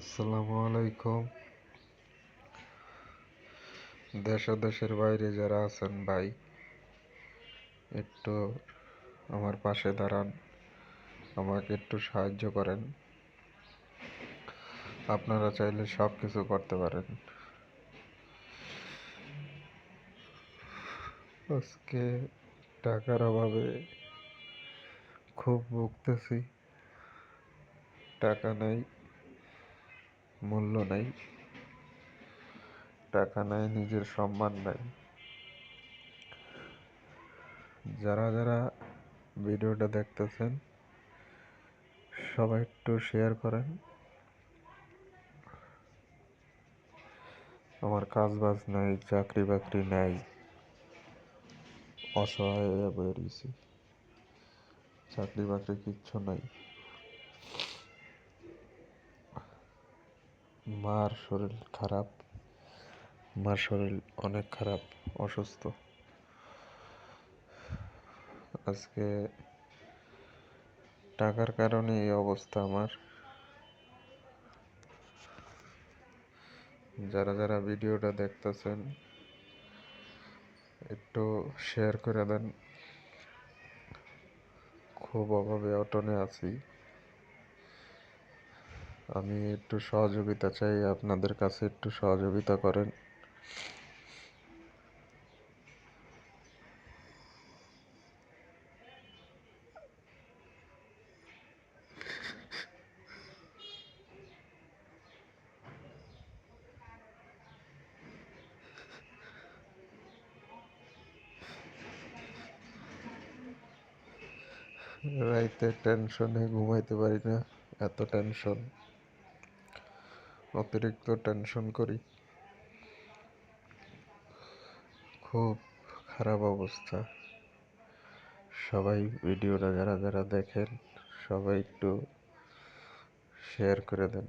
আসসালামু আলাইকুম। দেশ ও দেশের বাইরে যারা আছেন ভাই, একটু আমার পাশে দাঁড়ান, আমাকে একটু সাহায্য করেন। আপনারা চাইলে সব কিছু করতে পারেন। আজকে টাকার অভাবে খুব ভুগতেছি। টাকা নাই, মূল্য নাই। টাকা নাই, নিজের সম্মান নাই। যারা যারা ভিডিওটা দেখতেছেন সবাই একটু শেয়ার করেন। আমার কাজ বাজ নাই, চাকরি বাকরি নাই, অসহায় হয়ে বয়ে রয়েছি। চাকরি বাকরি কিচ্ছু নাই। মার শরীর খারাপ, মার শরীর অনেক খারাপ, অসুস্থ। আজকে টাকার কারণে এই অবস্থা আমার। যারা যারা ভিডিওটা দেখতেছেন একটু শেয়ার করে দেন। খুব অভাবে অটনে আছি। আমি একটু সহযোগিতা চাই, আপনাদের কাছে একটু সহযোগিতা করেন। রাইতে টেনশনে ঘুমাইতে পারি না, এত টেনশন, অতিরিক্ত টেনশন করি। খুব খারাপ অবস্থা। সবাই ভিডিওটা যারা যারা দেখেন সবাই একটু শেয়ার করে দেন।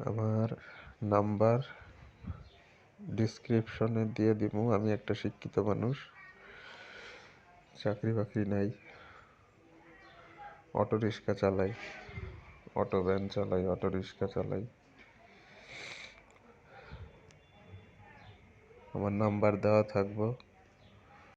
আমার নাম্বার ডিসক্রিপশনে দিয়ে দিব। আমি একটা শিক্ষিত মানুষ, চাকরি বাকরি নাই, অটো রিক্সা চালাই, অটো ভ্যান চালাই, অটো রিক্সা চালাই। আমার নাম্বার দেওয়া থাকবো,